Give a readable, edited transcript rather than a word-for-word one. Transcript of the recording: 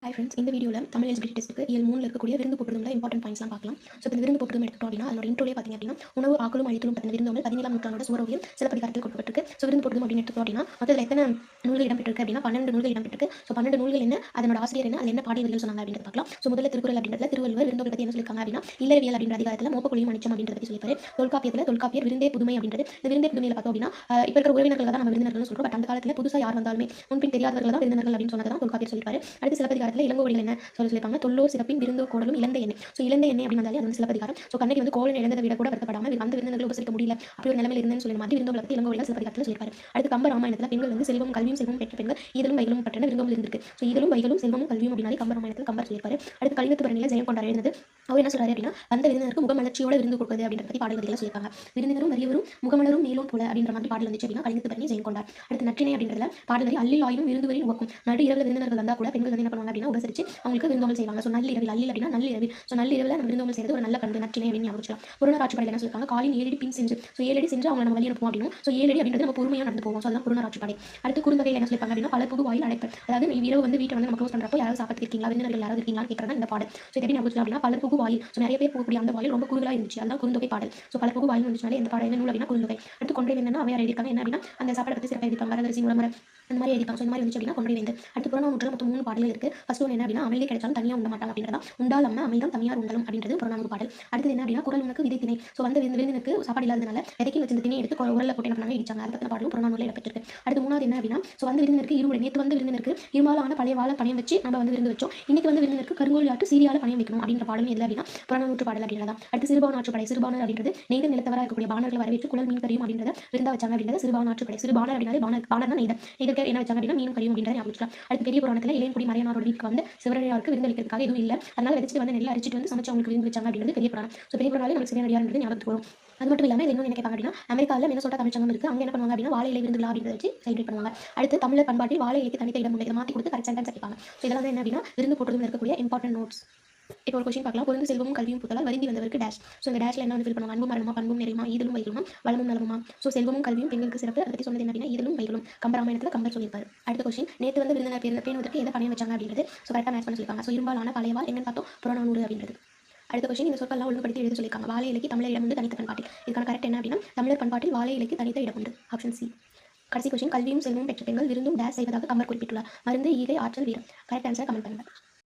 Hi friends, இந்த வீடியோவில் Tamil eligibility டெஸ்ட்டுக்கு இயல் 3 இருக்கக்கூடிய விருந்து போக்குவரத்துல இம்பார்ட்டன்ட் பாயிண்ட்ஸ்லாம் பார்க்கலாம். ஸோ இந்த விருந்து போக்குவரம் எடுத்துட்டோம் அப்படின்னா அதோட இன்ட்ரோலே பார்த்தீங்க அப்படின்னா உணவு ஆக்கலும் அழித்தலும் பற்றின விருந்தோம்பல் 17ஆம் நூற்றாண்டோட சுவரோவியம் சிலப்பதிகாரத்தில் கொடுக்கப்பட்டிருக்கு. ஸோ விருந்து போக்குவரம் அப்படின்னு எடுத்துட்டோம் அப்படின்னா மொத்தத்தில் எத்தனை நூல்கள் இடம்பெற்றிருக்கு அப்படின்னா 12 நூல்கள் இடம்பெற்றிருக்கு. ஸோ 12 நூல்கள் என்ன, அதனோட ஆசிரியர் என்ன, அது என்ன பாடல்கள் சொன்னாங்க அப்படின்றது பார்க்கலாம். ஸோ முதல்ல திருக்குறள் அப்படின்றதுல திருவள்ளுவர் விருந்தோம்பல் பற்றி என்ன சொல்லியிருக்காங்க அப்படின்னா இல்லறவியல் அப்படின்ற அதிகாரத்தில் மோப்பக்குழியும் அனிச்சம் அப்படின்றத பற்றி சொல்லியிருப்பாரு. தொல்காப்பியர் விருந்தே புதுமை அப்படின்றது. இந்த விருந்தே புதுமையில பார்த்தோம் அப்படின்னா இப்போ இருக்கிற உறவினர்கள் தான் நம்ம விருந்தினர்கள் சொல்றோம். பட் அந்த காலத்தில் புதுசாக யார் வந்தாலுமே முன்பின் தெரியாதவர்கள் தான் விருந்தினர்கள் அப்படின்னு சொன்னதான் தொல்காப்பியர் சொல்லியிருப்பாரு. அடுத்து சிலப்பதிகாரத்தில் இளங்கோவடிகள் என்ன சொல்லியிருப்பாங்க, தொல்லோர் சிறப்பின் விருந்தோ கோடலும் இழந்த எண்ணெய். ஸோ இழந்த எண்ணெய் அப்படின்னு வந்தாலே அது வந்து சிலப்பதிகாரம். ஸோ கண்ணகி வந்து கோவலன் இழந்ததை விட கூட வருத்தப்படாமல் அந்த விருந்தினர்களை உபசரிக்க முடியல அப்படி ஒரு நிலைமையில் இருந்தேன்னு சொல்லி மாதிரி விருந்தோம்பலை பற்றி இளங்கோவடிகள் சிலப்பதிகாரத்தில் சொல்லியிருப்பாரு. அடுத்து கம்ப ராமாயணத்தில் பெண்கள் வந்து செல்வம் கல்வியும் செல்வமும் பெற்ற பெண்கள் இதழும் வைகளும் பற்றின விருந்தோம்பல் இருந்திருக்கு. ஸோ இதழும் வைகளும் செல்வமும் கல்வியும் அப்படின்னாலே கம்ப ராமாயணத்தில் கம்பர் சொல்லியிருப்பாரு. அடுத்து கலிங்கத்து பரணியில் ஜெயம் கொண்டார் எழுந்தது. அவர் என்ன சொல்றாரு அப்படின்னா வந்த விருந்தினருக்கு முகமலர்ச்சியோட விருந்து கொடுக்குது அப்படின்ற பற்றி பாடல்கள் சொல்லியிருக்காங்க. விருந்தினரும் வறியவரும் முகமலரும் நீளும் போல அப்படின்ற மாதிரி பாடல் வந்துச்சு அப்படின்னா கலிங்கத்து பரணி ஜெயம் கொண்டார். அடுத்து நற்றினை அப்படின்றதுல பாடல் வரி அல்லில் ஆயினும் விருந்து வரி நோக்கும். நடு இரவு விருந்தினர்கள் வந்தால் கூட பெண்கள் வந்து என்ன பண்ணுவாங்க அப்படின்னா உபசரிச்சு அவங்களுக்கு விருந்தோம்பல் செய்வாங்க. ஸோ நள்ளிரவில் அல்லில் அப்படின்னா நள்ளிரவில். ஸோ நள்ளிரவில் நம்ம விருந்தோம்பல் செய்வது ஒரு நல்ல பண்பு, நற்றினை அப்படின்னு ஞாபகம். புறநாராட்சி பாடல் என்ன சொல்லியிருக்காங்க, காலின் 7 அடி பின் சென்று. ஸோ 7 அடி சென்று அவங்க நம்ம வழி அனுப்புவோம் அப்படின்னு. ஸோ 7 அடி அப்படின்றது நம்ம பொறுமையாக நடந்து போவோம். ஸோ அதெல்லாம் புறநாராட்சி பாடல். அடுத்து குறுந்தொகையில் என்ன சொல்லியிருப்பாங்க அப்படின்னா பல புது வாயில் அடைப்பல். அதாவது இரவு வந்து வீட்டை வந்து நம்ம க்ளோஸ் பண்ணுறப்போ யாராவது சாப்பிட்டு இருக்கீங்களா, விருந்தினர்கள் யாராவது இருக்கீங்களான்னு கேட்கறது இந்த பாடல். ஸோ எப்படி ஞாபகம் அப்படின்னா பல புகு வாயில். ஸோ நிறைய பேர் போகக்கூடிய அந்த வாயில் ரொம்ப குறுகலாக இருந்துச்சு, அதுதான் குறுந்தொகை பாடல். ஸோ பல புகு வாயில் வந்துச்சுனாலே எந்த பாடல் என்ன நூல் அப்படின்னா குறுந்தொகை. அடுத்து கொன்றை வேந்தன்னா அவையார் எழுதியிருக்காங்க. என்ன அப்படின்னா அந்த சாப்பாடை பற்றி சிறப்பாக எழுதியிருப்பாங்க, வரதரிசி முறமர அந்த மாதிரி எழுதிப்பாங்க. ஸோ இந்த மாதிரி வந்துச்சு அப்படின்னா கொன்றை வேந்தன். அடுத்து புறநானூற்றில் மொத்தம் 3 பாடல்கள் இருக்கு. ஃபர்ஸ்ட் ஒன்று என்ன அப்படின்னா அமைதி கிடைச்சாலும் தனியாக உண்ட மாட்டாங்க அப்படின்றதா. உண்டால் அம்மா அமைதம் தனியார் உண்டலும் அப்படின்றது புறநானூறு பாடல். அடுத்து என்ன அப்படின்னா குரல் உனக்கு விதை திணை. ஸோ வந்து விருந்தினருக்கு சாப்பாடு இல்லாதனால விதைக்கு வச்சிருந்த திணை எடுத்து உரல்ல போட்டு என்ன பண்ணாங்க இடிச்சாங்க. அதை பற்றின பாடலும் புறநானூறில் இடம்பெற்றிருக்கு. அடுத்து மூணாவது என்ன அப்படின்னா ஸோ வந்து விருந்தினருக்கு இருமுறை. நேற்று வந்து விருந்தினருக்கு இருமாலான பழைய வாழை பணியம் வச்சு நம்ம வந்து விருந்து வச்சோம். இன்னைக்கு வந்து விருந்தினருக்கு கருங்கோல் ஆட்டு சீரியால பணியம் வைக்கணும் அப்படின்ற பாடலும் இல்லை அப்படின்னா புறநானூற்று பாடல் அப்படின்றதா. அடுத்து சிறுபானாற்றுப்படை. சிறுபானர் அப்படின்றது நெய்தல் நிலத்தவராக இருக்கக்கூடிய பாணர்களை வரவேற்று குழல் மீன் கறியும் அப்படின்றத விருந்தா வச்சாங்க அப்படின்றத சிறுபானாற்றுப்படை. சிறுபானர் அப்படின்னாலே பாணர்னா நெய்தல். நெய்தலுக்கு என்ன வச்சாங்க அப்படின்னா மீன் கறியும் அப்படின்றத ஞாபகம். அடுத்து பெரிய புராணத்தில் இளையன்குடி மறையனாரோட வீட்டுக்கு வந்து சிவனடியாருக்கு விருந்தளிக்கிறதுக்காக எதுவும் இல்லை, அதனால விதைச்சிட்டு வந்து நெல்லை அரிச்சிட்டு வந்து சமைச்சு அவங்களுக்கு விருந்து வச்சாங்க அப்படின்றது பெரிய புராணம். ஸோ பெரிய புராணம் நமக்கு சிவனடியார்ன்றது ஞாபகத்துக்கு வரும். அது மட்டும் இல்லாமல் இன்னும் என்ன கேட்பாங்க அப்படின்னா அமெரிக்காவில் மினசோட்டா தமிழ்ச்சங்கம் இருக்குது. அங்கே என்ன பண்ணுவாங்க அப்படின்னா வாழை இலை விருந்துலா அப்படின்றத வச்சு செலிப்ரேட் பண்ணுவாங்க. அடுத்து தமிழர் பண்பாட்டில் வாழை இலைக்கு தனித்த இடம் உண்டு. இதை மாற்றி கொடுத்து கரெக்ட் சென்டென்ஸ் கேட்பாங்க. ஸோ இதெல்லாம் வந்து என்ன அப்படின்னா விருந்து போட்டதுல இருக்கக்கூடிய இம்பார்ட்டன்ட் நோட்ஸ். இப்போ ஒரு கொஸ்டின் பார்க்கலாம். பொருந்து செல்வமும் கல்வியும் புத்தலால் வருந்தி வந்தவருக்கு டேஷ். ஸோ இந்த டேஷ்ல என்ன வந்து ஃபில் பண்ணுவாங்க, அன்பும் மரணமா பண்பும் நிறையுமா ஈதலும் வைகளுமா வளமும் நலமுமா. ஸோ செல்வமும் கல்வியும் பெண்களுக்கு சிறப்பு. அதை பற்றி சொன்னது என்ன அப்படின்னா ஈதலும் வைகளும். கம்பராமாயணத்தில் கம்பர் சொல்லியிருப்பாரு. அடுத்த கொஸ்டின் நேற்று வந்து விருந்தினர் பேணுவதற்கு எதை பணியம் வச்சாங்க அப்படின்றது. ஸோ கரெக்டாக மேட்ச் பண்ண சொல்லியிருக்காங்க. ஸோ இரும்பாலான பழையவாள் என்னன்னு பார்த்தோம், புறநானூறு அப்படின்றது. அடுத்த கொஸ்டின் இந்த சொற்கள்லாம் ஒழுங்குபடுத்தி எழுத சொல்லியிருக்காங்க. வாழை இலைக்கு தமிழர் இடம் உண்டு தனித்த பண்பாட்டில். இதுக்கான கரெக்ட் என்ன அப்படின்னா தமிழர் பண்பாட்டில் வாழை இலைக்கு தனித்த இடம் உண்டு, ஆப்ஷன் சி. கடைசி கொஸ்டின் கல்வியும் செல்வமும் பெற்ற பெண்கள் விருந்தும் டேஷ் செய்வதாக கம்பர் குறிப்பிட்டுள்ளார். மருந்து ஈகை ஆற்றல் வீரம். கரெக்ட் ஆன்சர் கமெண்ட் பண்ணுங்க.